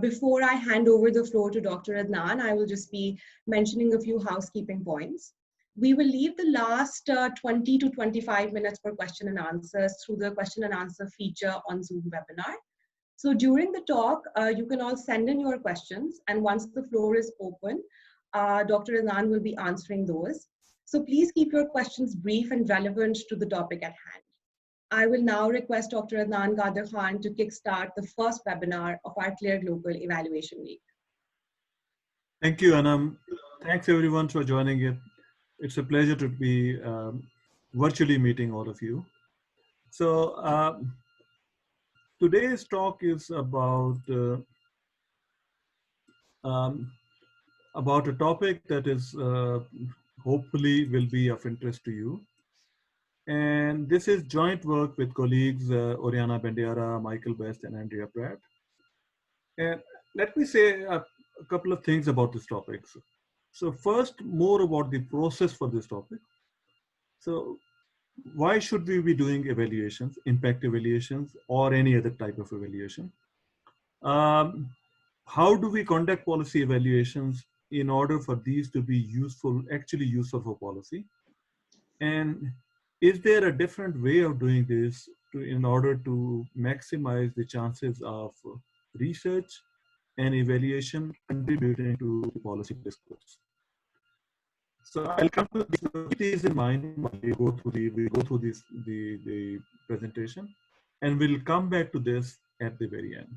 Before I hand over the floor to Dr. Adnan, I will just be mentioning a few housekeeping points. We will leave the last 20 to 25 minutes for question and answers through the question and answer feature on Zoom webinar. So during the talk, you can all send in your questions, and once the floor is open, Dr. Adnan will be answering those. So please keep your questions brief and relevant to the topic at hand. I will now request Dr. Adnan Qadir Khan to kickstart the first webinar of our Clear Global Evaluation Week. Thank you, Anam. Thanks everyone for joining it. It's a pleasure to be virtually meeting all of you. So today's talk is about a topic that is hopefully will be of interest to you. And this is joint work with colleagues Oriana Bandiara, Michael Best, and Andrea Pratt. And let me say a couple of things about this topic. So first, more about the process for this topic. So why should we be doing evaluations, impact evaluations, or any other type of evaluation? How do we conduct policy evaluations in order for these to be useful, actually useful for policy? And is there a different way of doing this in order to maximize the chances of research and evaluation contributing to the policy discourse? So I'll come to these in mind when we go through the presentation, and we'll come back to this at the very end.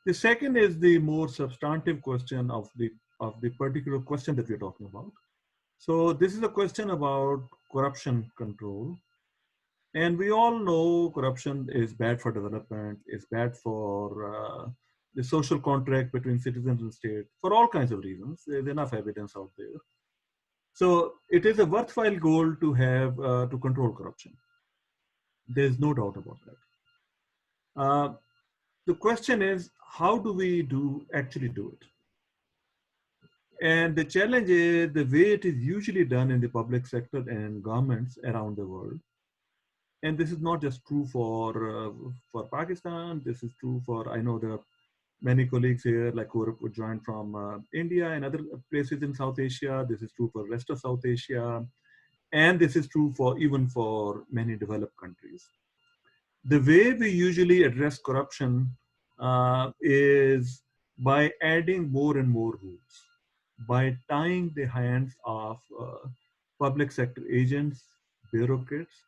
The second is the more substantive question of the particular question that we're talking about. So this is a question about corruption control. And we all know corruption is bad for development, is bad for the social contract between citizens and state, for all kinds of reasons. There's enough evidence out there. So it is a worthwhile goal to have to control corruption. There's no doubt about that. The question is, how do we actually do it? And the challenge is the way it is usually done in the public sector and governments around the world. And this is not just true for Pakistan. This is true for, I know there are many colleagues here like who joined from India and other places in South Asia. This is true for rest of South Asia. And this is true for even for many developed countries. The way we usually address corruption is by adding more and more rules, by tying the hands of public sector agents, bureaucrats,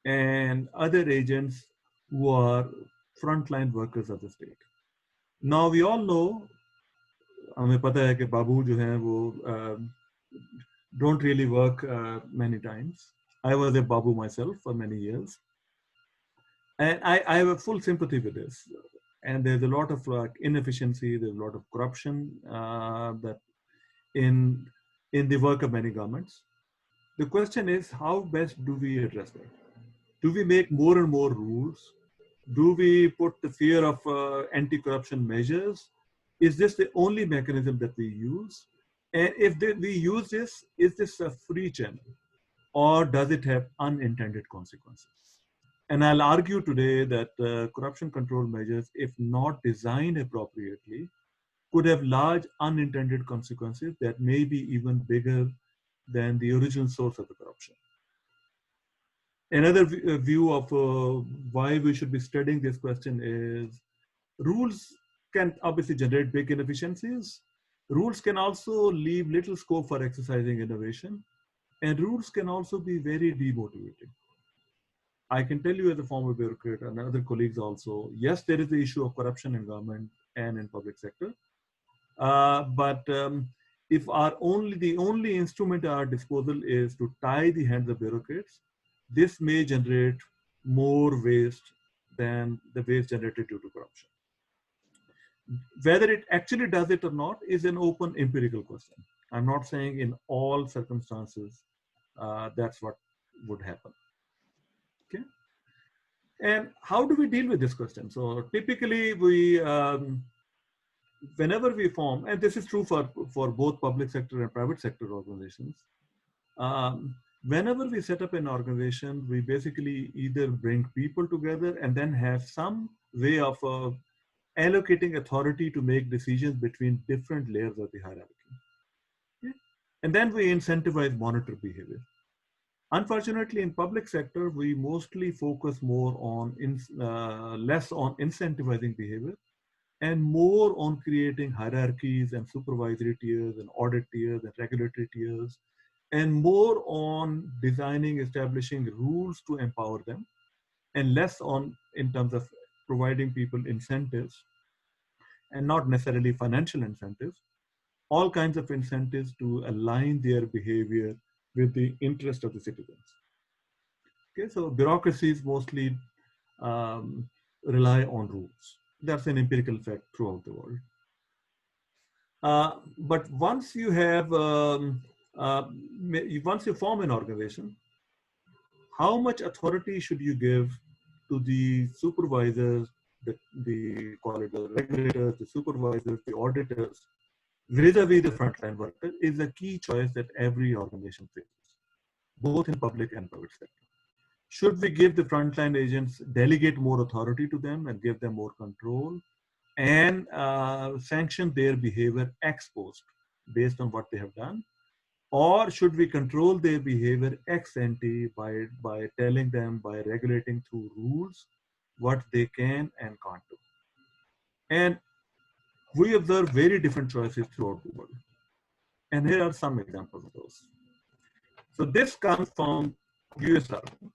and other agents who are frontline workers of the state. Now we all know, हमें पता है कि बाबू जो हैं वो don't really work many times. I was a babu myself for many years. And I have a full sympathy with this. And there's a lot of inefficiency, there's a lot of corruption that in the work of many governments. The question is, how best do we address that? Do we make more and more rules? Do we put the fear of anti-corruption measures? Is this the only mechanism that we use? And if we use this, is this a free channel? Or does it have unintended consequences? And I'll argue today that corruption control measures, if not designed appropriately, could have large unintended consequences that may be even bigger than the original source of the corruption. Another view of why we should be studying this question is rules can obviously generate big inefficiencies. Rules can also leave little scope for exercising innovation. And rules can also be very demotivating. I can tell you as a former bureaucrat and other colleagues also, yes, there is the issue of corruption in government and in public sector. But if the only instrument at our disposal is to tie the hands of bureaucrats, this may generate more waste than the waste generated due to corruption. Whether it actually does it or not is an open empirical question. I'm not saying in all circumstances that's what would happen. Okay. And how do we deal with this question? So typically we, whenever we form, and this is true for both public sector and private sector organizations, whenever we set up an organization, we basically either bring people together and then have some way of allocating authority to make decisions between different layers of the hierarchy. Okay? And then we incentivize monitor behavior. Unfortunately, in public sector, we mostly focus more on less on incentivizing behavior and more on creating hierarchies and supervisory tiers and audit tiers and regulatory tiers, and more on designing, establishing rules to empower them, and less on in terms of providing people incentives, and not necessarily financial incentives, all kinds of incentives to align their behavior with the interest of the citizens. Okay, so bureaucracies mostly rely on rules. That's an empirical fact throughout the world. But once you have, once you form an organization, how much authority should you give to the supervisors, the call it the regulators, the supervisors, the auditors, vis-a-vis the frontline worker is a key choice that every organization faces, both in public and private sector. Should we give the frontline agents, delegate more authority to them and give them more control, and sanction their behavior ex post based on what they have done? Or should we control their behavior ex ante by telling them, by regulating through rules, what they can and can't do? And we observe very different choices throughout the world. And here are some examples of those. So this comes from US Army.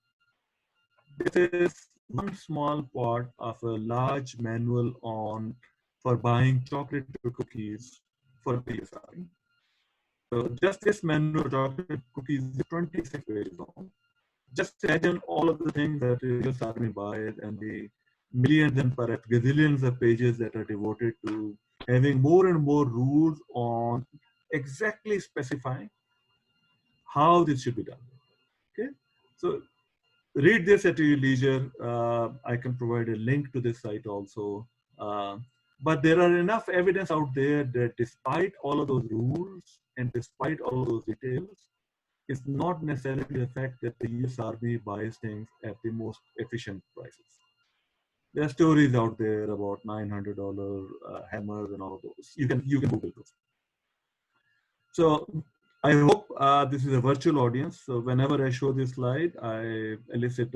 This is one small part of a large manual on for buying chocolate cookies for the US Army. So just this manual chocolate cookies is 26 pages long. Just imagine all of the things that the US Army buys and the millions and perhaps gazillions of pages that are devoted to having more and more rules on exactly specifying how this should be done. Okay, so read this at your leisure. I can provide a link to this site also. But there are enough evidence out there that despite all of those rules and despite all of those details, it's not necessarily the fact that the US Army buys things at the most efficient prices. There are stories out there about $900 hammers and all of those. You can Google those. So I hope this is a virtual audience. So whenever I show this slide, I elicit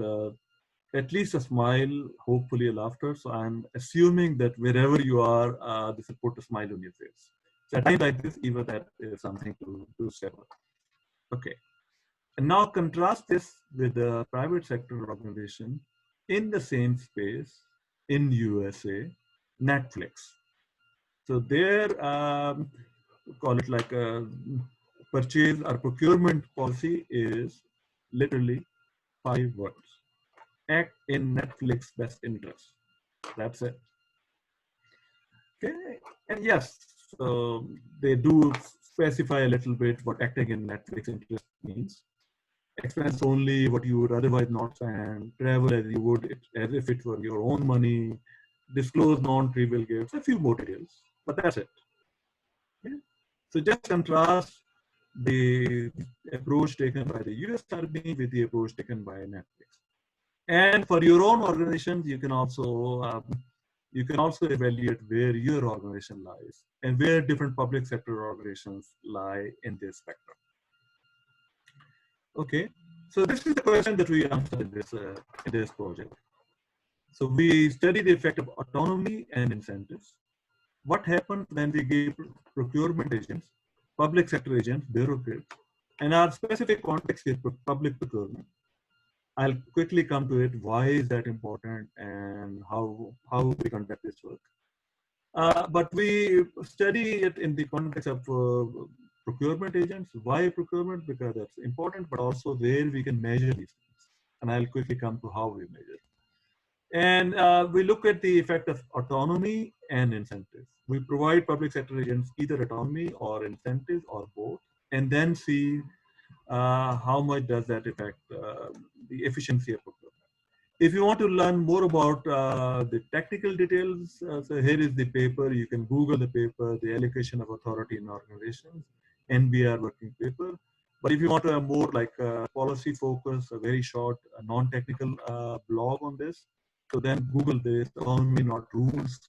at least a smile, hopefully a laughter. So I'm assuming that wherever you are, this will put a smile on your face. So at times like this, even that is something to say about. Okay. And now contrast this with the private sector organization in the same space in USA, Netflix. So there, call it like a purchase or procurement policy is literally 5 words. Act in Netflix best interest. That's it. Okay, and yes, so they do specify a little bit what acting in Netflix interest means. Expense only what you would otherwise not spend, travel as you would as if it were your own money, disclose non-trivial gifts, a few more details, but that's it. Okay? So just contrast the approach taken by the US Army with the approach taken by Netflix. And for your own organizations, you can also evaluate where your organization lies and where different public sector organizations lie in this spectrum. Okay, so this is the question that we answered in this project. So we study the effect of autonomy and incentives. What happens when we give procurement agents, public sector agents, bureaucrats, and our specific context is public procurement. I'll quickly come to it. Why is that important and how we conduct this work? But we study it in the context of procurement agents. Why procurement? Because that's important, but also where we can measure these things. And I'll quickly come to how we measure. And we look at the effect of autonomy and incentives. We provide public sector agents either autonomy or incentives or both, and then see how much does that affect the efficiency of procurement. If you want to learn more about the technical details, so here is the paper. You can Google the paper, the allocation of authority in organizations, NBR working paper. But if you want to have more like policy focus, a very short, non-technical blog on this, so then Google this, autonomy not rules,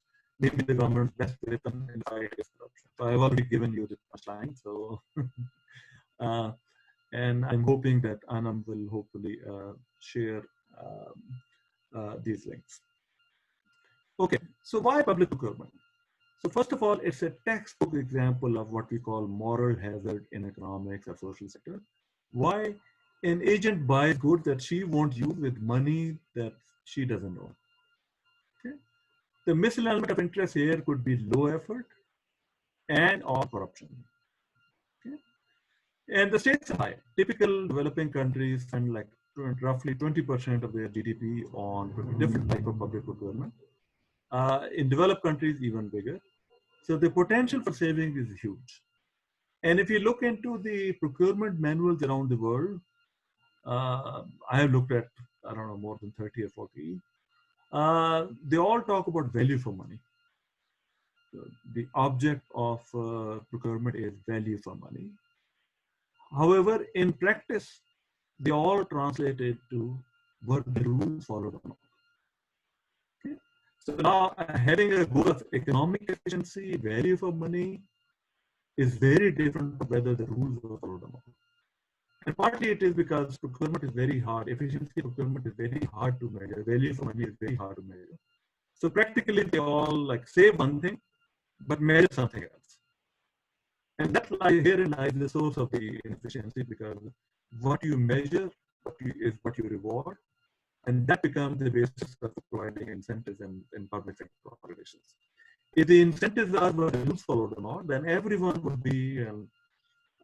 maybe the government's best weapon in the fight against corruption. So I've already given you the punchline. So, and I'm hoping that Anam will hopefully share these links. Okay, so why public procurement? So first of all, it's a textbook example of what we call moral hazard in economics or social sector. Why an agent buys goods that she won't use with money that she doesn't own. Okay? The misalignment of interest here could be low effort and or corruption. Okay? And the stakes are high. Typical developing countries spend like roughly 20% of their GDP on different type of public procurement. In developed countries, even bigger. So the potential for saving is huge. And if you look into the procurement manuals around the world, I have looked at, I don't know, more than 30 or 40. They all talk about value for money. The object of procurement is value for money. However, in practice, they all translate it to were the rules followed or not. Okay? So now having a goal of economic efficiency, value for money, is very different from whether the rules were followed or not. And partly it is because procurement is very hard. Efficiency procurement is very hard to measure. Value for money is very hard to measure. So practically they all like say one thing, but measure something else. And that herein lies the source of the inefficiency, because what you measure is what you reward. And that becomes the basis of providing incentives in public sector operations. If the incentives are were the rules followed or not, then everyone would be,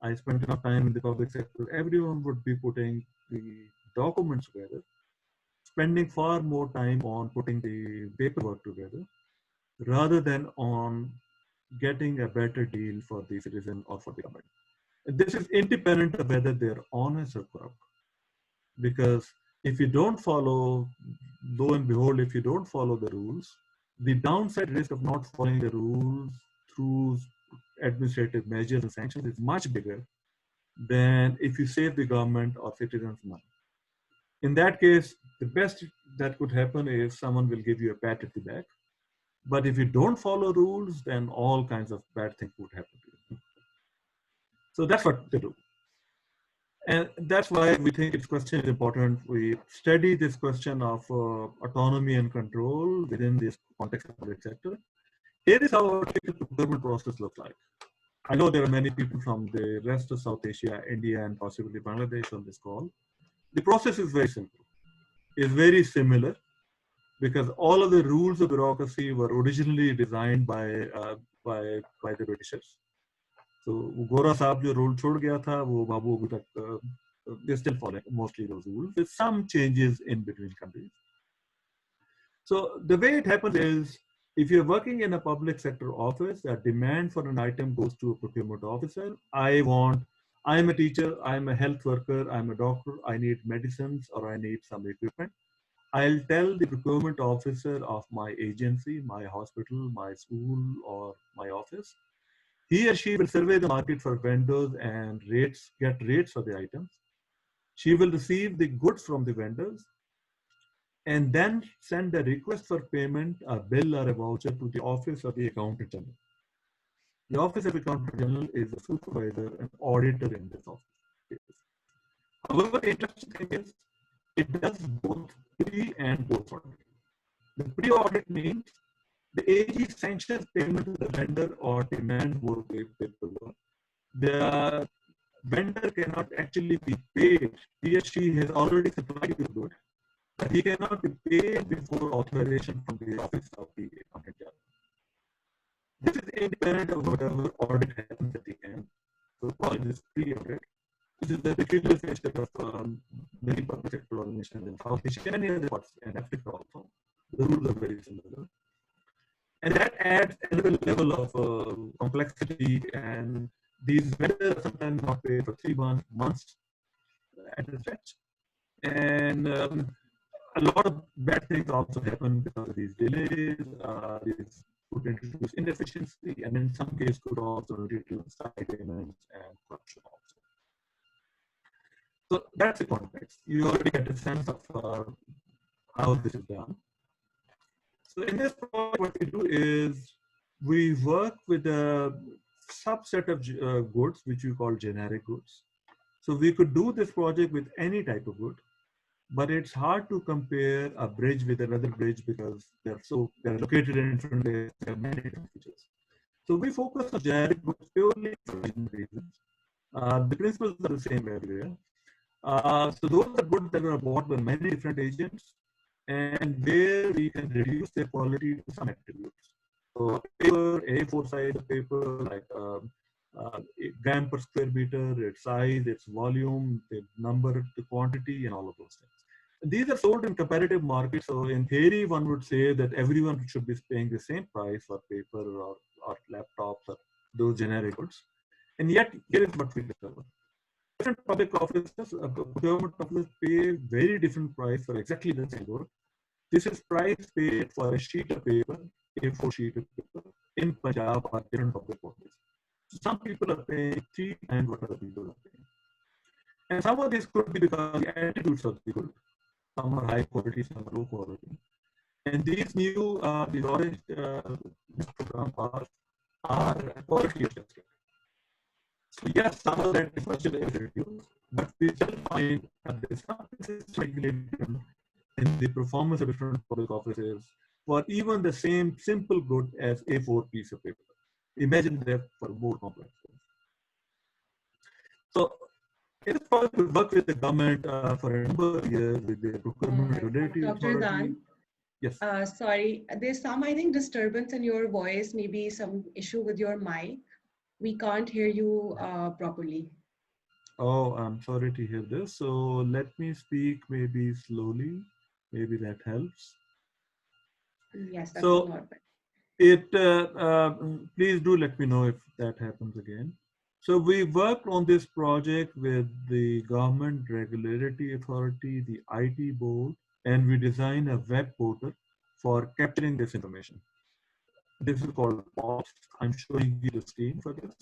I spent enough time in the public sector, everyone would be putting the documents together, spending far more time on putting the paperwork together, rather than on getting a better deal for the citizen or for the government. And this is independent of whether they're honest or corrupt. Because if you don't follow, lo and behold, if you don't follow the rules, the downside risk of not following the rules through administrative measures and sanctions is much bigger than if you save the government or citizens' money. In that case, the best that could happen is someone will give you a pat at the back. But if you don't follow rules, then all kinds of bad things would happen to you. So that's what they do. And that's why we think this question is important. We study this question of autonomy and control within this context of the public sector. Here is how a typical procurement process looks like. I know there are many people from the rest of South Asia, India, and possibly Bangladesh on this call. The process is very simple. It's very similar because all of the rules of bureaucracy were originally designed by the Britishers. So Gora Saab jo rule chhod gaya tha, wo babu abhi tak they still follow mostly those rules with some changes in between countries. So the way it happens is, if you're working in a public sector office, a demand for an item goes to a procurement officer. I'm a teacher, I'm a health worker, I'm a doctor, I need medicines or I need some equipment. I'll tell the procurement officer of my agency, my hospital, my school, or my office. He or she will survey the market for vendors and get rates for the items. She will receive the goods from the vendors and then send a request for payment, a bill or a voucher to the office of the accountant general. The office of the accountant general is the supervisor and auditor in this office. However, the interesting thing is, it does both pre and post audit. The pre-audit means the AG sanctions payment to the vendor or demand more paperwork. The vendor cannot actually be paid. He or she has already supplied the good, but he cannot be paid before authorization from the office of the accountant general. This is independent of whatever audit happens at the end. So call this pre-audit. This is the peculiar feature of many public sector organizations in South Asia and many other parts in Africa also. The rules are very similar. And that adds another level of complexity, and these vendors are sometimes not paid for 3 months at a stretch. And a lot of bad things also happen because of these delays. These could introduce inefficiency, and in some cases could also introduce side payments and corruption also. So that's the context. You already get a sense of how this is done. So in this project, what we do is we work with a subset of goods, which we call generic goods. So we could do this project with any type of good, but it's hard to compare a bridge with another bridge because they're located in different places, they have many different features. So we focus on generic goods purely for reasons. The principles are the same everywhere. So those are goods that are bought by many different agents and where we can reduce their quality to some attributes. So paper, A4 size of paper, like gram per square meter, its size, its volume, the number, the quantity, and all of those things. These are sold in competitive markets. So in theory, one would say that everyone should be paying the same price for paper or laptops or those generic goods. And yet, here is what we discover. Different public offices, procurement offices pay very different price for exactly the same good. This is price paid for a sheet of paper, A4 sheet of paper, in Punjab or different public offices. So some people are paying 3 times what other people are paying. And some of this could be because the attitudes of the good. Some are high quality, some are low quality. And these new, these orange program are quality adjusted. So yes, some of that differential is reduced, but we still find that there is some regulation in the performance of different public offices for even the same simple good as A4 piece of paper. Imagine that for more complex goods. So in this project, we work with the government for a number of years with the procurement regulatory Dr. authority. Dan, Yes. sorry, there's some, I think, disturbance in your voice, maybe some issue with your mic. We can't hear you properly. Oh, I'm sorry to hear this. So let me speak maybe slowly. Maybe that helps. Yes, that's So a lot better. please do let me know if that happens again. So we worked on this project with the Government Regulatory Authority, the IT board, and we designed a web portal for capturing this information. This is called POPS. I'm showing you the screen for this.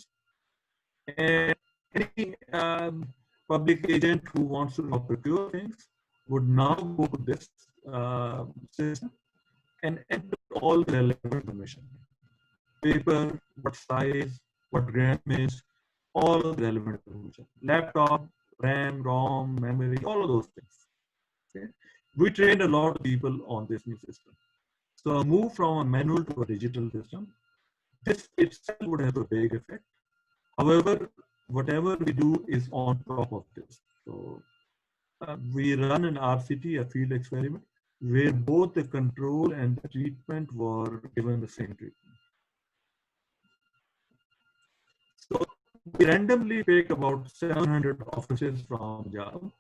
And any public agent who wants to now procure things would now go to this system and enter all the relevant information. Paper, what size, what grammage, all of the relevant information. Laptop, RAM, ROM, memory, all of those things. Okay? We trained a lot of people on this new system. So a move from a manual to a digital system, this itself would have a big effect. However, whatever we do is on top of this. So we run an RCT, a field experiment, where both the control and the treatment were given the same treatment. So we randomly picked about 700 officers from Punjab,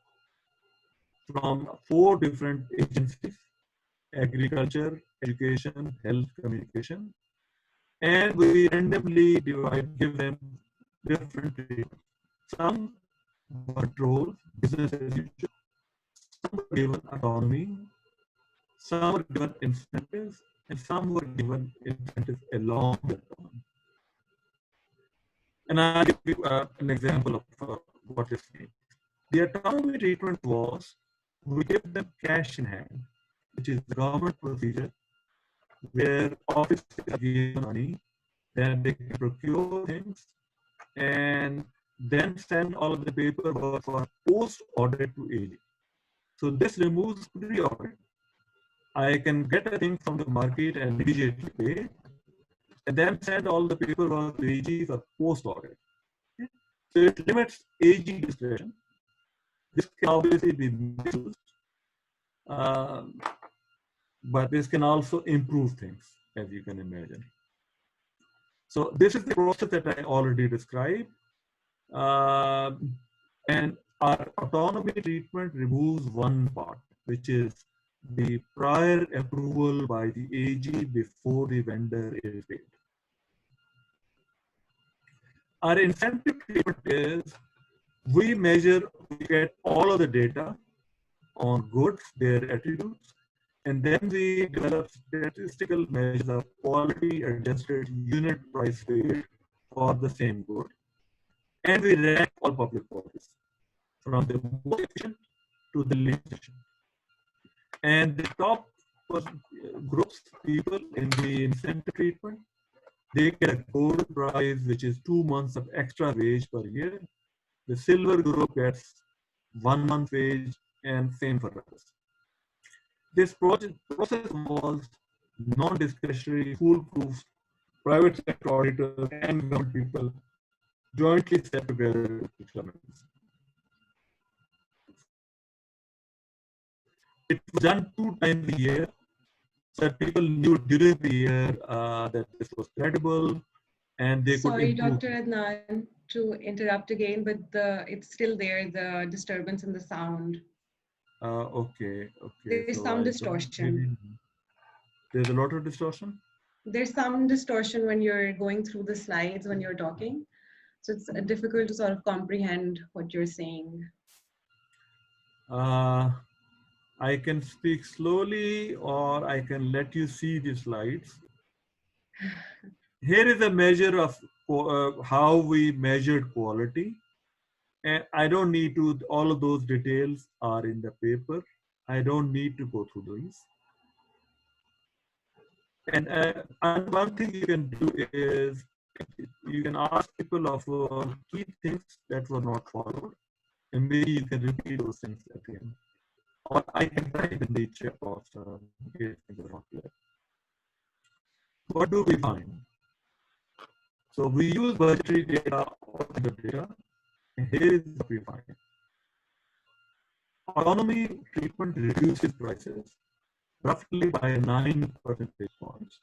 from 4 different agencies: agriculture, education, health, communication, and we randomly give them different treatments. Some were told business as usual, some were given autonomy, some were given incentives, and some were given incentives along with autonomy. And I'll give you an example of what this means. The autonomy treatment was we give them cash in hand, which is the government procedure where officers are given money, then they can procure things and then send all of the paperwork for post-audit to AG. So this removes pre-audit. I can get a thing from the market and immediately pay, and then send all the paperwork to AG for post-audit. Okay? So it limits AG discretion. This can obviously be misused, but this can also improve things, as you can imagine. So this is the process that I already described. And our autonomy treatment removes one part, which is the prior approval by the AG before the vendor is paid. Our incentive treatment is we get all of the data on goods, their attributes, and then we develop statistical measures of quality adjusted unit price paid for the same good. And we rank all public bodies from the most efficient to the least efficient. And the top for groups, people in the incentive treatment. They get a gold prize, which is 2 months of extra wage per year. The silver group gets 1 month wage, and same for others. This process involves non-discretionary, foolproof, private sector auditors and government people jointly set together requirements. It was done 2 times a year, so that people knew during the year that this was credible and they could Sorry, improve. Dr. Adnan, to interrupt again, but it's still there, the disturbance in the sound. Okay. There's So some distortion. There's a lot of distortion? There's some distortion when you're going through the slides when you're talking. So it's difficult to sort of comprehend what you're saying. I can speak slowly or I can let you see the slides. Here is a measure of how we measured quality. And I don't need to, all of those details are in the paper. I don't need to go through these. And one thing you can do is you can ask people of key things that were not followed. And maybe you can repeat those things at the end. Or I can type in the chat box in case things are not clear. What do we find? So we use budgetary data or the data, and here is what we find. Autonomy treatment reduces prices roughly by 9 percentage points,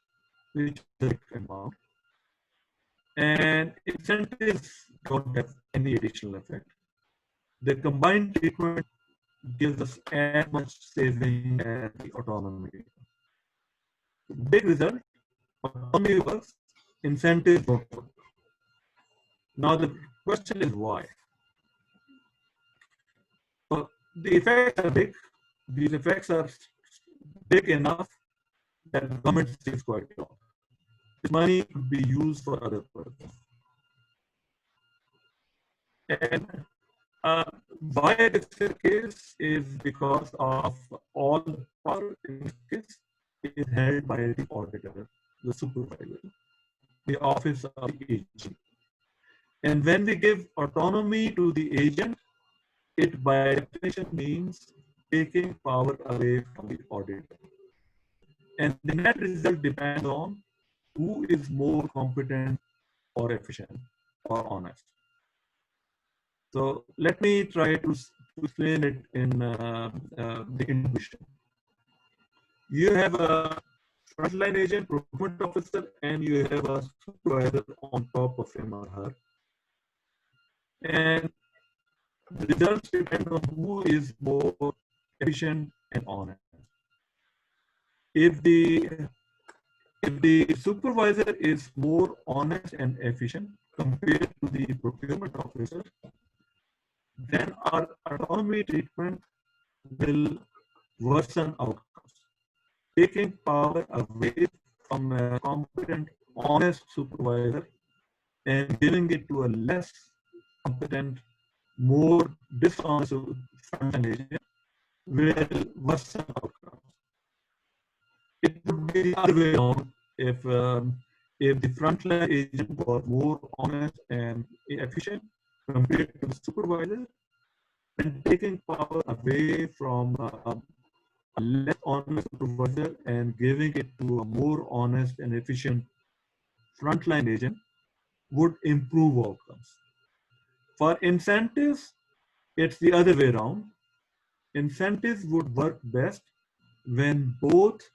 which is a big amount. And incentives don't have any additional effect. The combined treatment gives us as much saving as the autonomy. Big result, autonomy works, incentives don't work. Now the question is why? Well, the effects are big. These effects are big enough that the government stays quite long. This money could be used for other purposes. And why this is the case is because of all power in this case is held by the auditor, the supervisor, the office of the agent. And when we give autonomy to the agent, it by definition means taking power away from the auditor. And the net result depends on who is more competent or efficient or honest. So let me try to explain it in the intuition. You have a frontline agent, procurement officer, and you have a supervisor on top of him or her. And the results depend on who is more efficient and honest. If the supervisor is more honest and efficient compared to the procurement officer, then our autonomy treatment will worsen outcomes, taking power away from a competent, honest supervisor and giving it to a less competent, more dishonest frontline agent will worsen outcomes. It would be the other way around if the frontline agent was more honest and efficient compared to the supervisor, and taking power away from a less honest supervisor and giving it to a more honest and efficient frontline agent would improve outcomes. For incentives, it's the other way around. Incentives would work best when both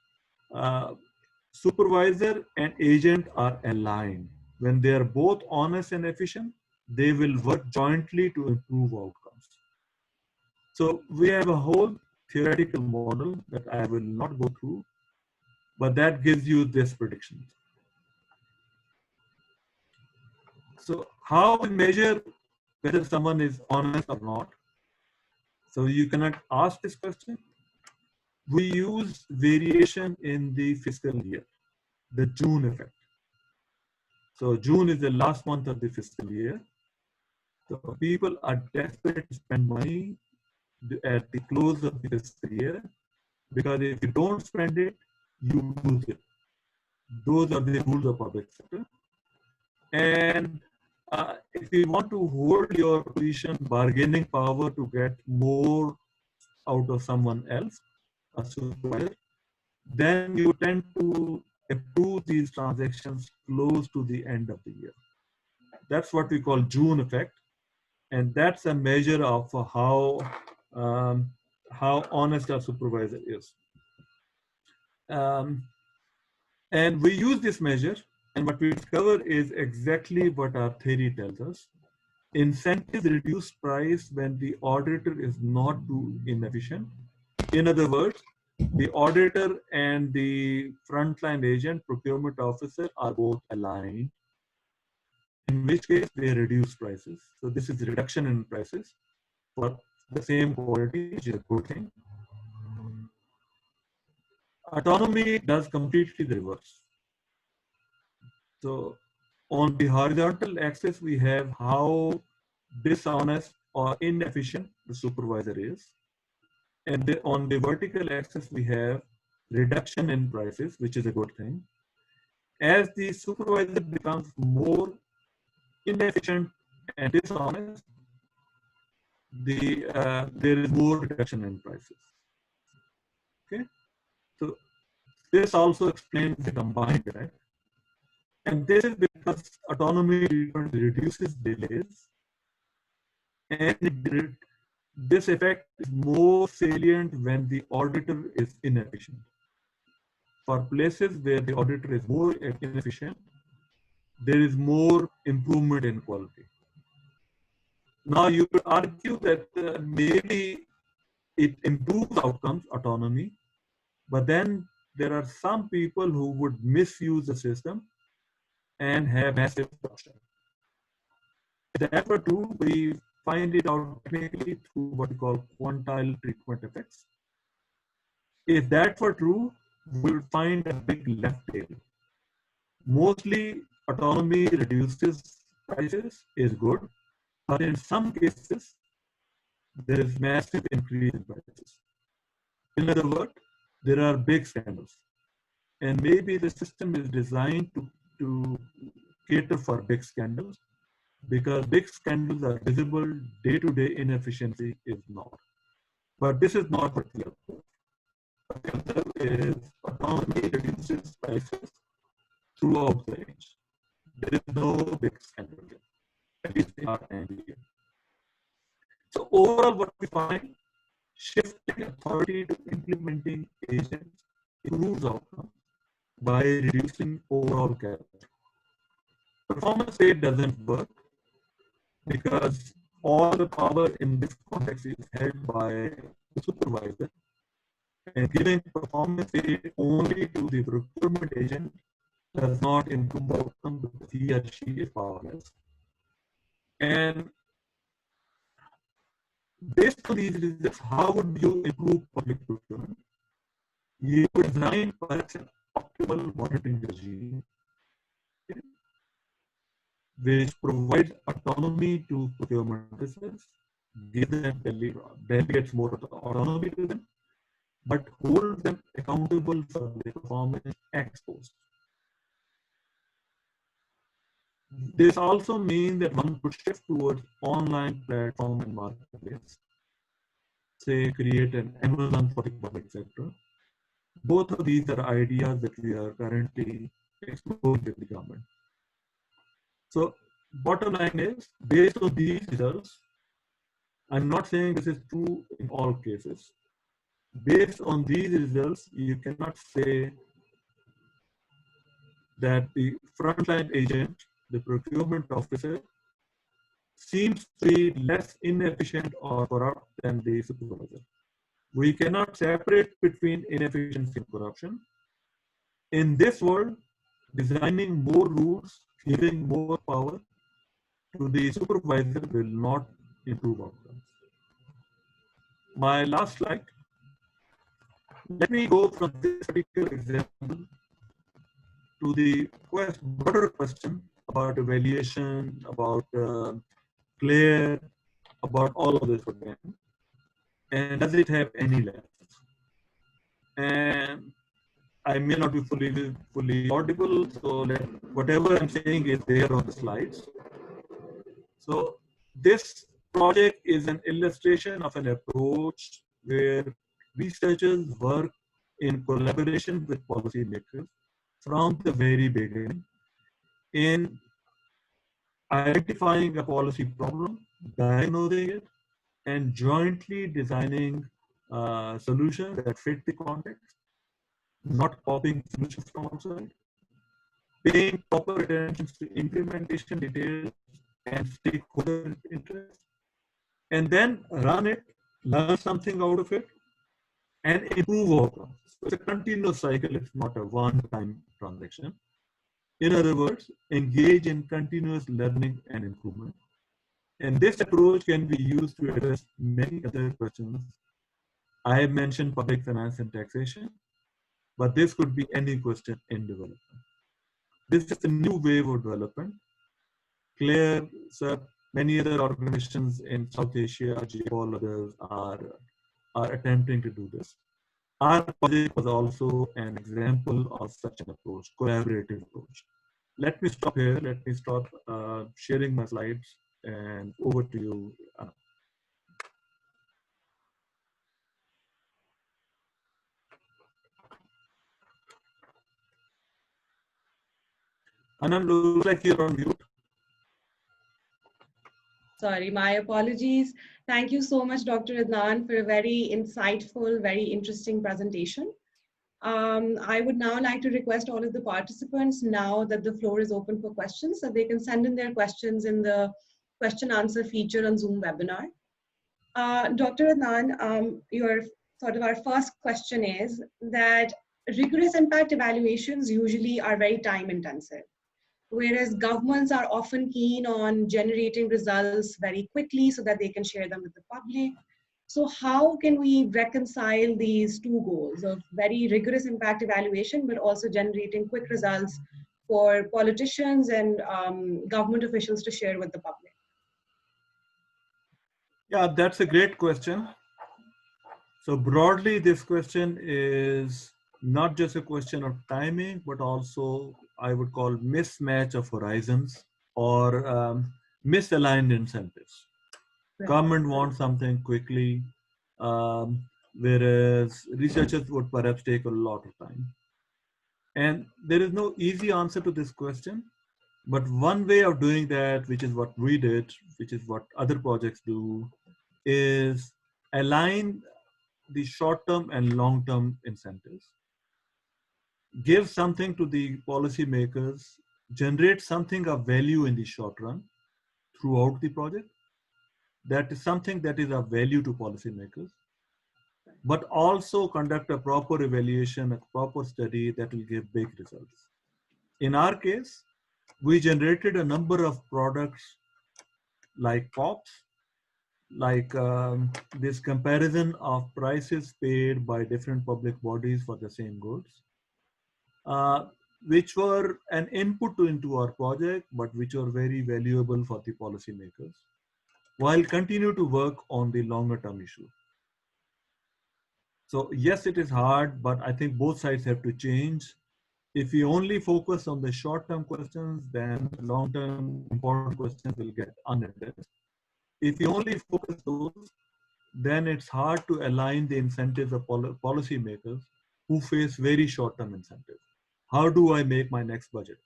supervisor and agent are aligned. When they are both honest and efficient, they will work jointly to improve outcomes. So we have a whole theoretical model that I will not go through, but that gives you this prediction. So how we measure whether someone is honest or not? So you cannot ask this question. We use variation in the fiscal year, the June effect. So June is the last month of the fiscal year. So people are desperate to spend money at the close of the fiscal year because if you don't spend it, you lose it. Those are the rules of public sector. And if you want to hold your position, bargaining power to get more out of someone else, a supervisor, then you tend to approve these transactions close to the end of the year. That's what we call June effect. And that's a measure of how honest our supervisor is. And we use this measure, and what we discover is exactly what our theory tells us. Incentives reduce price when the auditor is not too inefficient. In other words, the auditor and the frontline agent, procurement officer, are both aligned, in which case they reduce prices. So this is reduction in prices for the same quality, which is a good thing. Autonomy does completely the reverse. So on the horizontal axis, we have how dishonest or inefficient the supervisor is. And on the vertical axis, we have reduction in prices, which is a good thing. As the supervisor becomes more inefficient and dishonest, there is more reduction in prices. Okay, so this also explains the combined effect. And this is because autonomy reduces delays, and this effect is more salient when the auditor is inefficient. For places where the auditor is more inefficient, there is more improvement in quality. Now you could argue that maybe it improves outcomes, autonomy, but then there are some people who would misuse the system and have massive corruption. If that were true, we find it out technically through what we call quantile treatment effects. If that were true, we would find a big left tail. Mostly autonomy reduces prices is good, but in some cases, there is massive increase in prices. In other words, there are big scandals. And maybe the system is designed to cater for big scandals, because big scandals are visible, day-to-day inefficiency is not. But this is not what we observe. What we observe is autonomy reduces prices throughout the range. There is no big scandal here, at least in our time here. So overall, what we find, shifting authority to implementing agents improves outcomes by reducing overall capital. Performance rate doesn't work because all the power in this context is held by the supervisor, and giving performance rate only to the procurement agent does not improve the outcome because he or she is powerless. And based on these results, how would you improve public procurement? You would design perhaps an optimal monitoring regime which provides autonomy to procurement officers, give them delegates more autonomy to them, but hold them accountable for their performance ex post. This also means that one could shift towards online platform and marketplace, say create an Amazon for the public sector. Both of these are ideas that we are currently exploring with the government. So bottom line is, based on these results, I'm not saying this is true in all cases. Based on these results, you cannot say that the frontline agent, the procurement officer, seems to be less inefficient or corrupt than the supervisor. We cannot separate between inefficiency and corruption. In this world, designing more rules, giving more power to the supervisor will not improve outcomes. My last slide. Let me go from this particular example to the broader question about evaluation, about CLAIRE, about all of this again. And does it have any lessons? And I may not be fully audible, so whatever I'm saying is there on the slides. So this project is an illustration of an approach where researchers work in collaboration with policymakers from the very beginning in identifying a policy problem, diagnosing it, and jointly designing solutions that fit the context, not copying solutions from outside, paying proper attention to implementation details and stakeholder interests, and then run it, learn something out of it, and improve outcomes. So it's a continuous cycle, it's not a one-time transaction. In other words, engage in continuous learning and improvement. And this approach can be used to address many other questions. I have mentioned public finance and taxation, but this could be any question in development. This is a new wave of development. Clear, sir, many other organizations in South Asia, all others are attempting to do this. Our project was also an example of such an approach, collaborative approach. Let me stop here. Let me stop sharing my slides, and over to you, Anna. Anand, looks like you're on mute. Sorry, my apologies. Thank you so much, Dr. Adnan, for a very insightful, very interesting presentation. I would now like to request all of the participants, now that the floor is open for questions, so they can send in their questions in the question answer feature on Zoom webinar. Dr. Adnan, our first question is that rigorous impact evaluations usually are very time intensive, whereas governments are often keen on generating results very quickly so that they can share them with the public. So how can we reconcile these two goals of very rigorous impact evaluation, but also generating quick results for politicians and government officials to share with the public? Yeah, that's a great question. So broadly, this question is not just a question of timing, but also I would call mismatch of horizons or misaligned incentives. Right. Government wants something quickly, whereas researchers would perhaps take a lot of time. And there is no easy answer to this question, but one way of doing that, which is what we did, which is what other projects do, is align the short-term and long-term incentives. Give something to the policymakers, generate something of value in the short run throughout the project. That is something that is of value to policymakers, but also conduct a proper evaluation, a proper study that will give big results. In our case, we generated a number of products like POPs, like this comparison of prices paid by different public bodies for the same goods, which were an input into our project, but which were very valuable for the policymakers, while continue to work on the longer term issue. So yes, it is hard, but I think both sides have to change. If we only focus on the short-term questions, then long-term important questions will get unaddressed. If we only focus those, then it's hard to align the incentives of policymakers who face very short-term incentives. How do I make my next budget?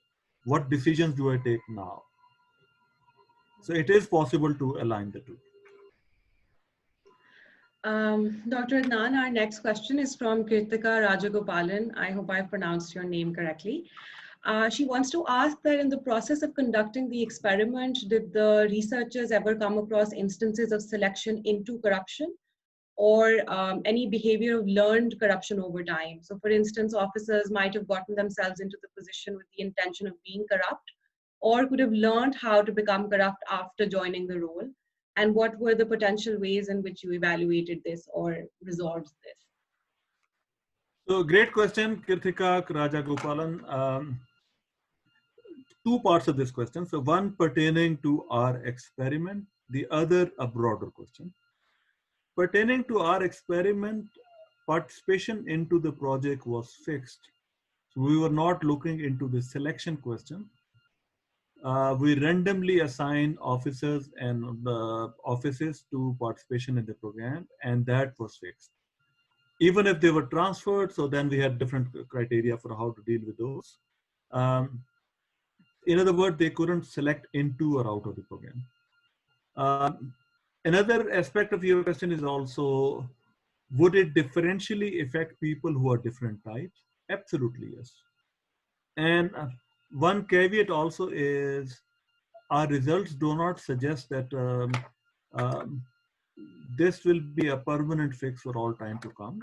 What decisions do I take now? So it is possible to align the two. Dr. Adnan, our next question is from Kirtika Rajagopalan. I hope I pronounced your name correctly. She wants to ask that in the process of conducting the experiment, did the researchers ever come across instances of selection into corruption or any behavior of learned corruption over time? So for instance, officers might have gotten themselves into the position with the intention of being corrupt, or could have learned how to become corrupt after joining the role. And what were the potential ways in which you evaluated this or resolved this? So great question, Kirtika Rajagopalan. Two parts of this question. So one pertaining to our experiment, the other a broader question. Pertaining to our experiment, participation into the project was fixed. So we were not looking into the selection question. We randomly assign officers and offices to participation in the program, and that was fixed. Even if they were transferred, so then we had different criteria for how to deal with those. Um, in other words, they couldn't select into or out of the program. Another aspect of your question is also, would it differentially affect people who are different types? Absolutely, yes. And one caveat also is our results do not suggest that um, this will be a permanent fix for all time to come.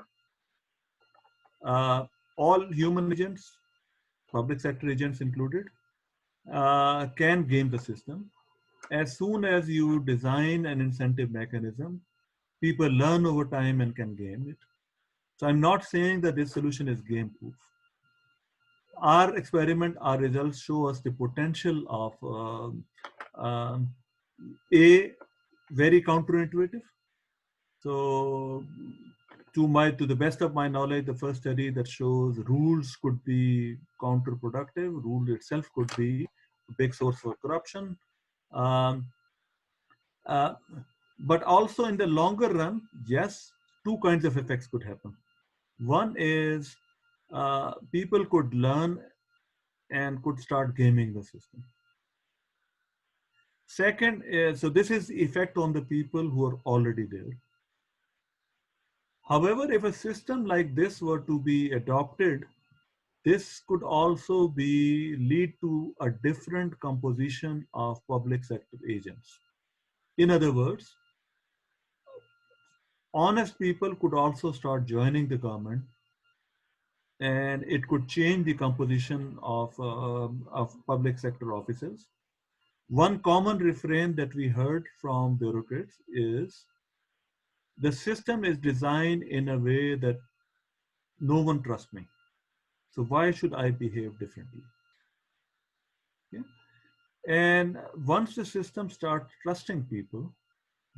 All human agents, public sector agents included, can game the system. As soon as you design an incentive mechanism, people learn over time and can game it. So I'm not saying that this solution is game proof. Our experiment, our results show us the potential of a very counterintuitive. So to the best of my knowledge, the first study that shows rules could be counterproductive, rule itself could be a big source for corruption. Um, uh, but also in the longer run, yes, two kinds of effects could happen. One is people could learn and could start gaming the system. Second is, so this is effect on the people who are already there. However, if a system like this were to be adopted, this could also lead to a different composition of public sector agents. In other words, honest people could also start joining the government, and it could change the composition of public sector offices. One common refrain that we heard from bureaucrats is, the system is designed in a way that no one trusts me. So why should I behave differently? Yeah. And once the system starts trusting people,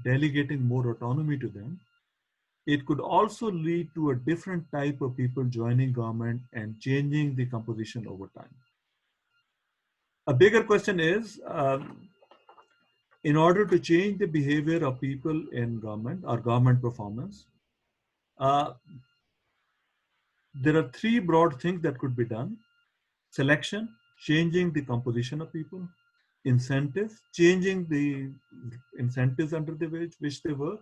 delegating more autonomy to them, it could also lead to a different type of people joining government and changing the composition over time. A bigger question is, in order to change the behavior of people in government or government performance, there are three broad things that could be done. Selection, changing the composition of people. Incentives, changing the incentives under which they work.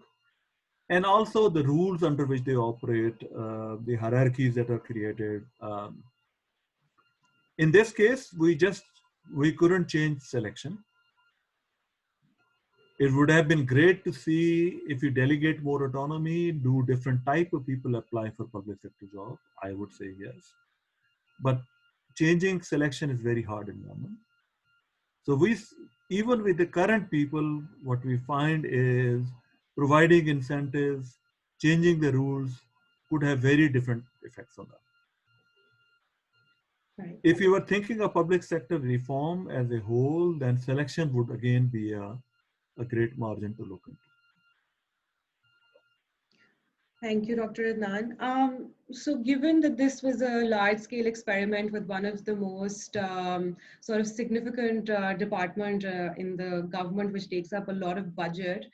And also the rules under which they operate, the hierarchies that are created. In this case, we couldn't change selection. It would have been great to see if you delegate more autonomy, do different type of people apply for public sector job. I would say yes. But changing selection is very hard in government. So even with the current people, what we find is providing incentives, changing the rules could have very different effects on that. Right. If you were thinking of public sector reform as a whole, then selection would again be a great margin to look into. Thank you, Dr. Adnan. So given that this was a large-scale experiment with one of the most sort of significant department in the government, which takes up a lot of budget,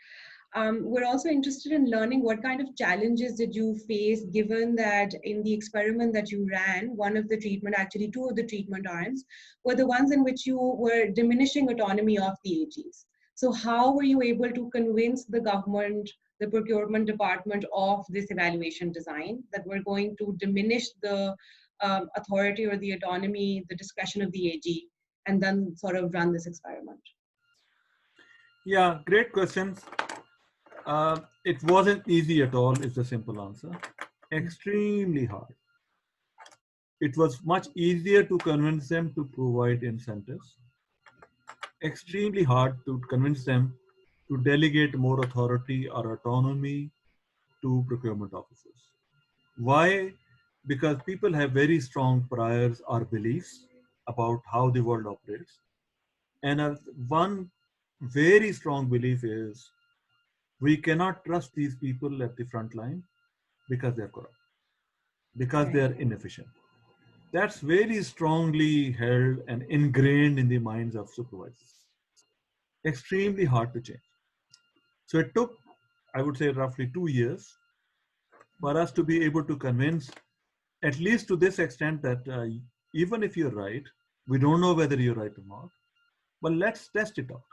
we're also interested in learning what kind of challenges did you face, given that in the experiment that you ran, two of the treatment arms were the ones in which you were diminishing autonomy of the AGs. So how were you able to convince the government, the procurement department, of this evaluation design that we're going to diminish the authority or the autonomy, the discretion of the AG, and then sort of run this experiment? Yeah, great questions. It wasn't easy at all, is the simple answer. Extremely hard. It was much easier to convince them to provide incentives. Extremely hard to convince them to delegate more authority or autonomy to procurement officers. Why? Because people have very strong priors or beliefs about how the world operates. And one very strong belief is we cannot trust these people at the front line because they're corrupt. because Right. they are inefficient. That's very strongly held and ingrained in the minds of supervisors. Extremely hard to change. So it took, I would say, roughly 2 years for us to be able to convince, at least to this extent, that even if you're right, we don't know whether you're right or not, but let's test it out.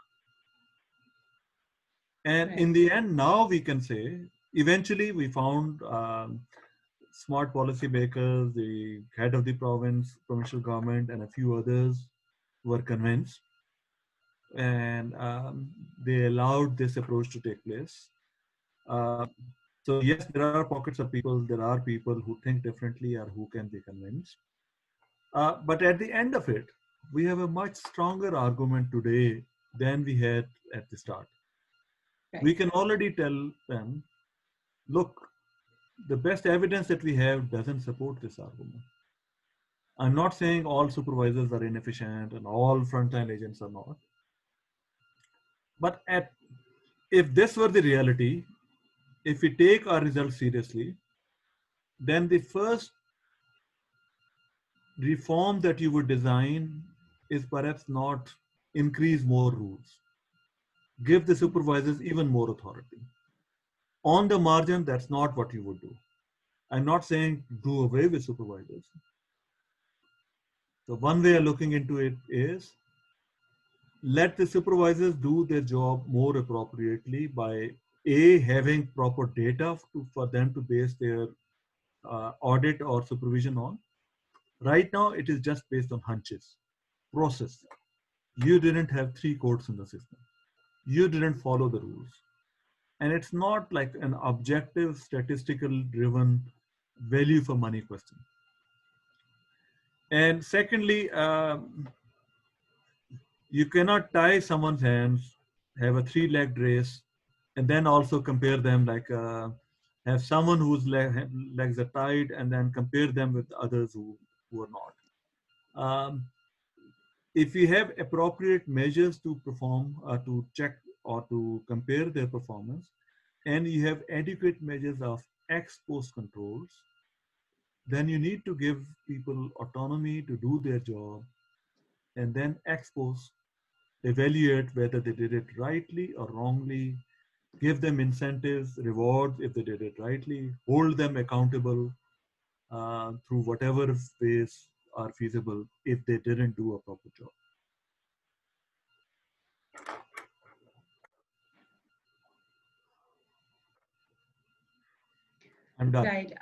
And in Right. the end, now we can say, eventually we found smart policy makers, the head of the provincial government, and a few others were convinced, and they allowed this approach to take place. Uh, so yes, there are pockets of people, there are people who think differently or who can be convinced. But at the end of it, we have a much stronger argument today than we had at the start. We Right. can already tell them, look, the best evidence that we have doesn't support this argument. I'm not saying all supervisors are inefficient and all frontline agents are not. But if this were the reality, if we take our results seriously, then the first reform that you would design is perhaps not increase more rules, give the supervisors even more authority. On the margin, that's not what you would do. I'm not saying do away with supervisors. So one way of looking into it is let the supervisors do their job more appropriately by having proper data for them to base their audit or supervision on. Right now, it is just based on hunches, process. You didn't have 3 courts in the system. You didn't follow the rules. And it's not like an objective, statistical driven value for money question. And secondly, you cannot tie someone's hands, have a 3-legged race, and then also compare them like have someone whose legs are tied and then compare them with others who are not. If we have appropriate measures to perform, to check or to compare their performance, and you have adequate measures of ex post controls, then you need to give people autonomy to do their job and then ex post evaluate whether they did it rightly or wrongly, give them incentives, rewards if they did it rightly, hold them accountable through whatever ways are feasible if they didn't do a proper job. I'm done. Right.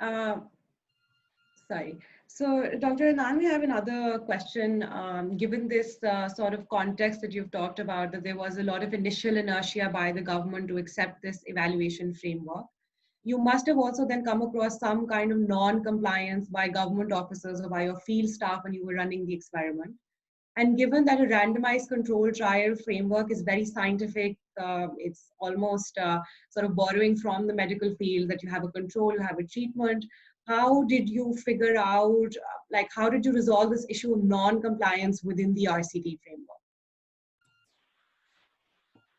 Sorry. So, Dr. Anand, we have another question. Given this sort of context that you've talked about, that there was a lot of initial inertia by the government to accept this evaluation framework, you must have also then come across some kind of non-compliance by government officers or by your field staff when you were running the experiment. And given that a randomized control trial framework is very scientific, it's almost sort of borrowing from the medical field that you have a control, you have a treatment. How did you figure out, like, how did you resolve this issue of non-compliance within the RCT framework?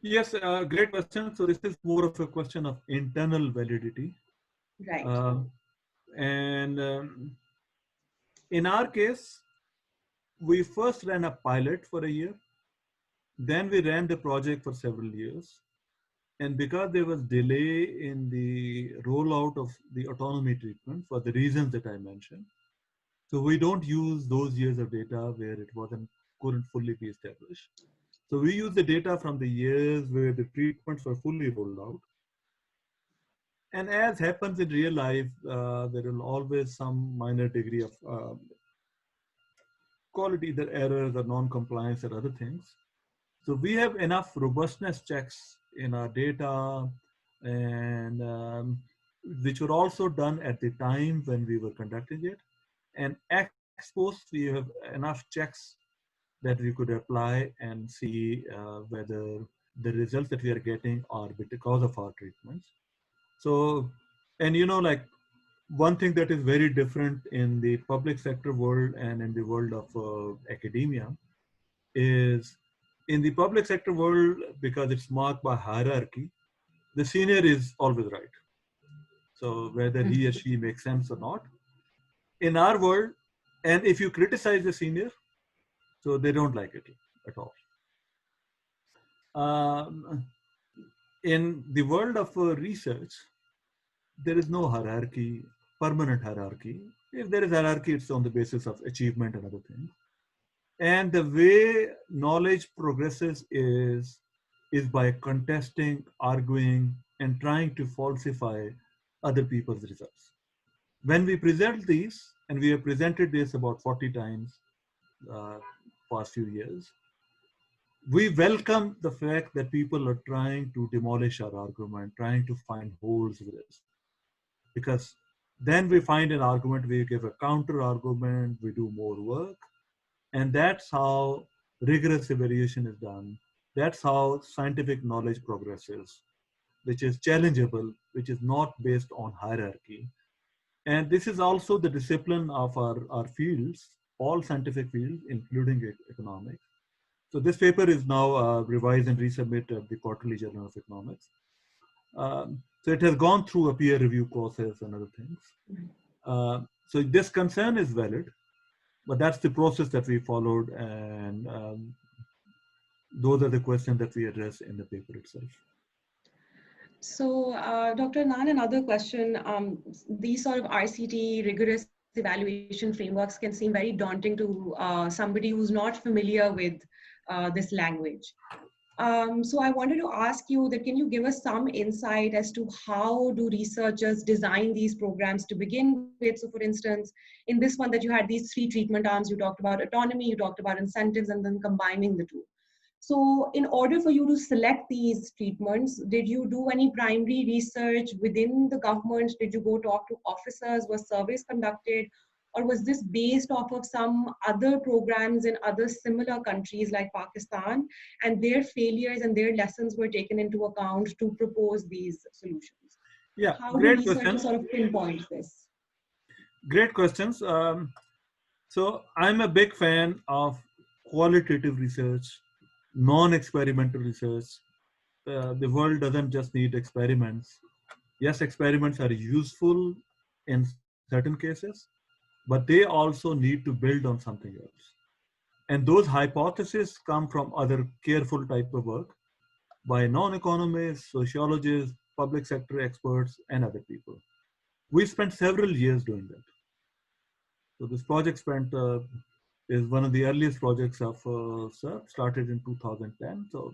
Yes, great question. So this is more of a question of internal validity. Right. And in our case, we first ran a pilot for a year. Then we ran the project for several years. And because there was delay in the rollout of the autonomy treatment for the reasons that I mentioned, so we don't use those years of data where it couldn't fully be established. So we use the data from the years where the treatments were fully rolled out. And as happens in real life, there will always some minor degree of quality, either errors or non-compliance or other things. So we have enough robustness checks in our data, and which were also done at the time when we were conducting it. And ex post, we have enough checks that we could apply and see whether the results that we are getting are because of our treatments. So, and like one thing that is very different in the public sector world and in the world of academia is in the public sector world, because it's marked by hierarchy, the senior is always right. So whether he or she makes sense or not, in our world, and if you criticize the senior, so they don't like it at all. Um, in the world of research, there is no hierarchy, permanent hierarchy. If there is hierarchy, it's on the basis of achievement and other things. And the way knowledge progresses is by contesting, arguing, and trying to falsify other people's results. When we present these, and we have presented this about 40 times past few years, we welcome the fact that people are trying to demolish our argument, trying to find holes with this. Because then we find an argument, we give a counter argument, we do more work, and that's how rigorous evaluation is done. That's how scientific knowledge progresses, which is challengeable, which is not based on hierarchy. And this is also the discipline of our fields, all scientific fields, including economics. So this paper is now revised and resubmitted at the Quarterly Journal of Economics. So it has gone through a peer review process and other things. So this concern is valid, but that's the process that we followed, and those are the questions that we address in the paper itself. So, Dr. Nan, another question. These sort of RCT, rigorous evaluation frameworks can seem very daunting to somebody who's not familiar with this language. So I wanted to ask you that, can you give us some insight as to how do researchers design these programs to begin with? So for instance, in this one that you had these 3 treatment arms, you talked about autonomy, you talked about incentives, and then combining the 2. So in order for you to select these treatments, did you do any primary research within the government? Did you go talk to officers? Were surveys conducted? Or was this based off of some other programs in other similar countries like Pakistan, and their failures and their lessons were taken into account to propose these solutions? Yeah, How great do researchers question. sort of pinpoint this? Great questions. So I'm a big fan of qualitative research, non-experimental research. The world doesn't just need experiments. Yes, experiments are useful in certain cases, but they also need to build on something else. And those hypotheses come from other careful type of work by non-economists, sociologists, public sector experts, and other people. We spent several years doing that. So this project is one of the earliest projects of SERP, started in 2010. So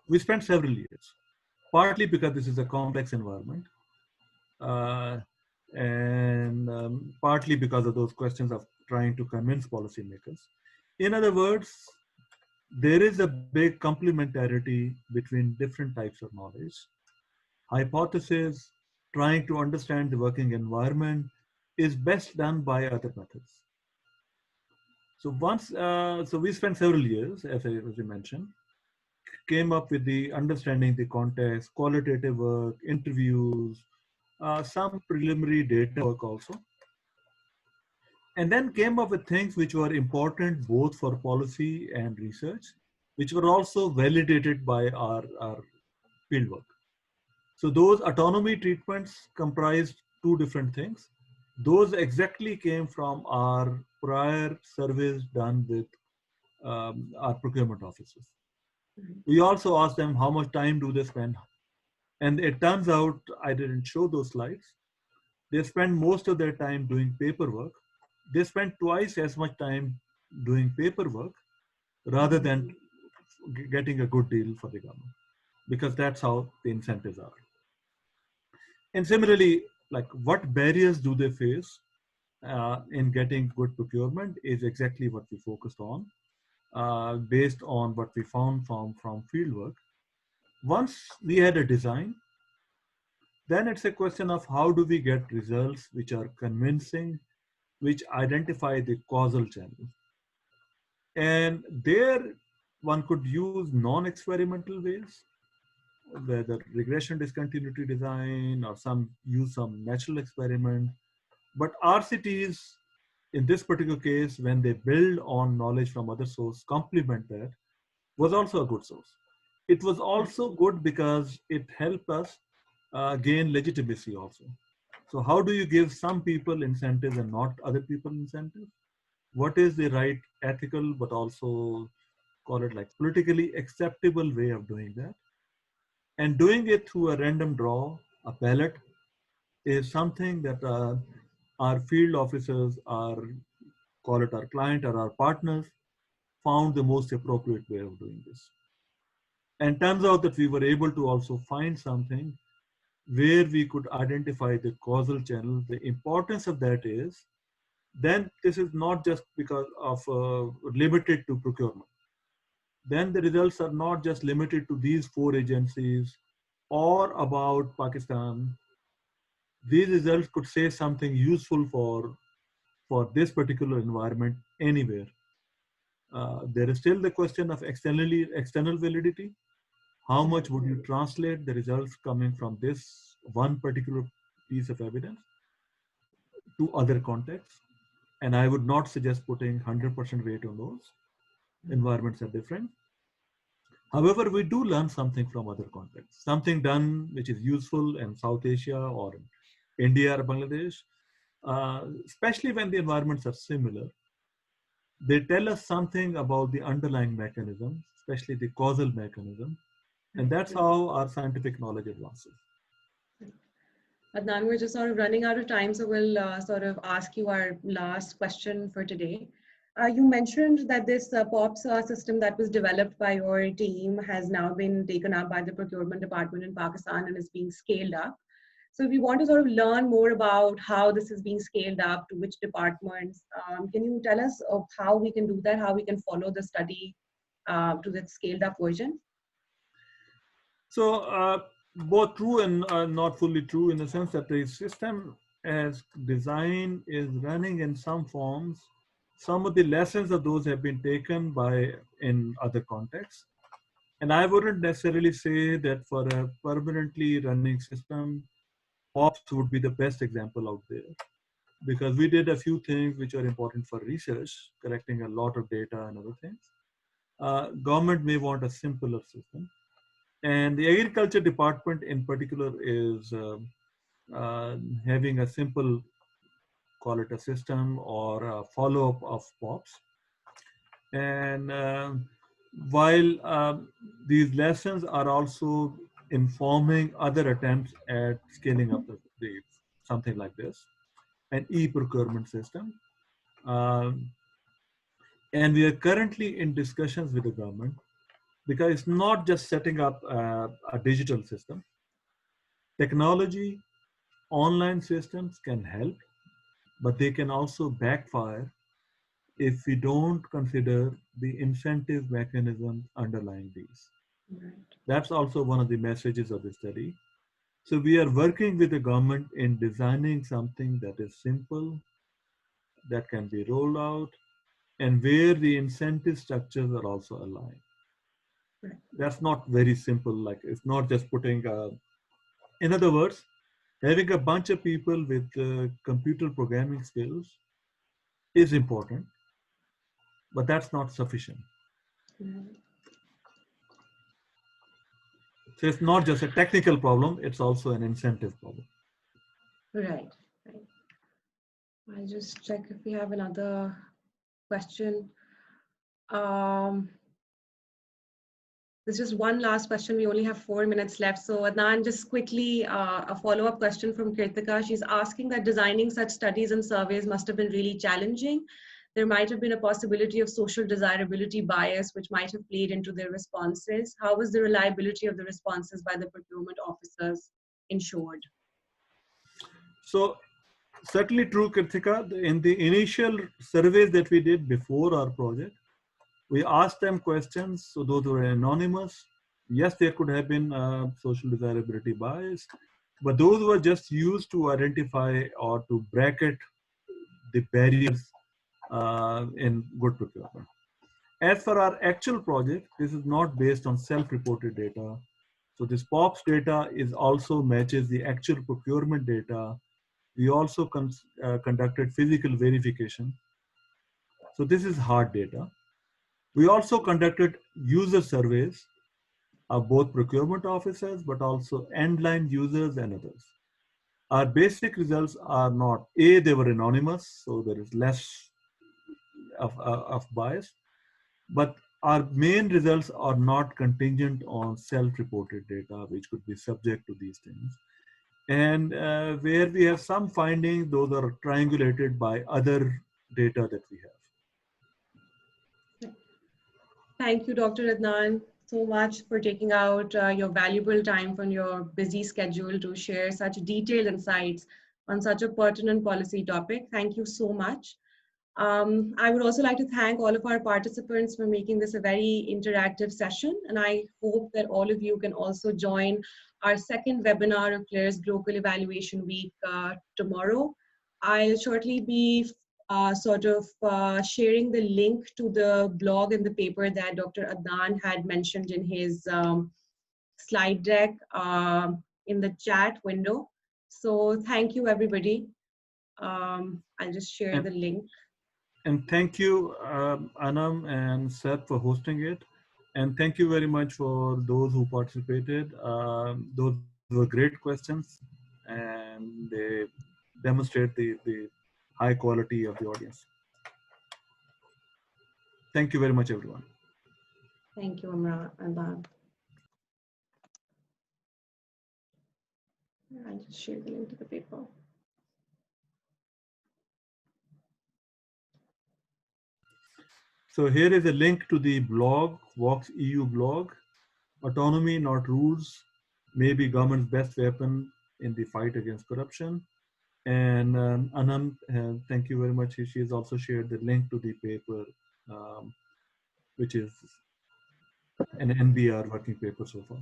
we spent several years, partly because this is a complex environment, uh, and partly because of those questions of trying to convince policymakers. In other words, there is a big complementarity between different types of knowledge. Hypothesis, trying to understand the working environment, is best done by other methods. So we spent several years, as I mentioned, came up with the understanding the context, qualitative work, interviews, some preliminary data work also. And then came up with things which were important both for policy and research, which were also validated by our fieldwork. So those autonomy treatments comprised 2 different things. Those exactly came from our prior surveys done with our procurement officers. We also asked them how much time do they spend. And it turns out, I didn't show those slides, they spend most of their time doing paperwork. They spend twice as much time doing paperwork rather than getting a good deal for the government, because that's how the incentives are. And similarly, like what barriers do they face in getting good procurement is exactly what we focused on, based on what we found from fieldwork. Once we had a design, then it's a question of how do we get results which are convincing, which identify the causal channel. And there one could use non-experimental ways, whether regression discontinuity design or use some natural experiment. But RCTs, in this particular case, when they build on knowledge from other sources, complement that, was also a good source. It was also good because it helped us gain legitimacy also. So how do you give some people incentives and not other people incentives? What is the right ethical, but also call it like politically acceptable way of doing that? And doing it through a random draw, a ballot, is something that our field officers, call it our client or our partners, found the most appropriate way of doing this. And turns out that we were able to also find something where we could identify the causal channel. The importance of that is then this is not just because of limited to procurement. Then the results are not just limited to these 4 agencies or about Pakistan. These results could say something useful for this particular environment anywhere. There is still the question of external validity. How much would you translate the results coming from this one particular piece of evidence to other contexts? And I would not suggest putting 100% weight on those. Environments are different. However, we do learn something from other contexts, something done which is useful in South Asia or in India or Bangladesh, especially when the environments are similar. They tell us something about the underlying mechanism, especially the causal mechanism, and that's how our scientific knowledge advances. Adnan, we're just sort of running out of time, so we'll sort of ask you our last question for today. You mentioned that this POPs system that was developed by your team has now been taken up by the procurement department in Pakistan and is being scaled up. So if we want to sort of learn more about how this is being scaled up, to which departments, can you tell us of how we can do that, how we can follow the study to that scaled up version? So both true and not fully true, in the sense that the system as design is running in some forms. Some of the lessons of those have been taken in other contexts. And I wouldn't necessarily say that for a permanently running system, POPs would be the best example out there. Because we did a few things which are important for research, collecting a lot of data and other things. Government may want a simpler system. And the agriculture department in particular is having a simple, call it a system or a follow-up of POPs. And while these lessons are also informing other attempts at scaling up the something like this, an e-procurement system. And we are currently in discussions with the government, because it's not just setting up a digital system. Technology, online systems can help, but they can also backfire if we don't consider the incentive mechanisms underlying these. Right. That's also one of the messages of the study. So we are working with the government in designing something that is simple, that can be rolled out, and where the incentive structures are also aligned. Right. That's not very simple. Like, it's not just putting, in other words, having a bunch of people with computer programming skills is important, but that's not sufficient. Mm-hmm. So it's not just a technical problem, it's also an incentive problem. Right. I'll just check if we have another question. There's just one last question. We only have 4 minutes left. So Adnan, just quickly, a follow-up question from Kirtika. She's asking that designing such studies and surveys must have been really challenging. There might have been a possibility of social desirability bias, which might have played into their responses. How was the reliability of the responses by the procurement officers ensured? So certainly true, Kirtika. In the initial surveys that we did before our project, we asked them questions, so those were anonymous. Yes, there could have been social desirability bias, but those were just used to identify or to bracket the barriers in good procurement. As for our actual project, this is not based on self-reported data. So this POPs data is also matches the actual procurement data. We also conducted physical verification. So this is hard data. We also conducted user surveys of both procurement officers, but also end-line users and others. Our basic results are not, A, they were anonymous, so there is less of bias, but our main results are not contingent on self-reported data, which could be subject to these things. And where we have some findings, those are triangulated by other data that we have. Thank you, Dr. Adnan, so much for taking out your valuable time from your busy schedule to share such detailed insights on such a pertinent policy topic. Thank you so much. I would also like to thank all of our participants for making this a very interactive session, and I hope that all of you can also join our second webinar of CLAR's Global Evaluation Week tomorrow. I'll shortly be sharing the link to the blog and the paper that Dr. Adnan had mentioned in his slide deck in the chat window. So thank you, everybody. I'll just share the link. And thank you, Anam and Seth, for hosting it. And thank you very much for those who participated. Those were great questions, and they demonstrate the high quality of the audience. Thank you very much, everyone. Thank you, Adnan. I'll just share the link to the paper. So here is a link to the blog, Vox EU blog. Autonomy, not rules, may be government's best weapon in the fight against corruption. And Anam, thank you very much. She has also shared the link to the paper, which is an NBR working paper so far.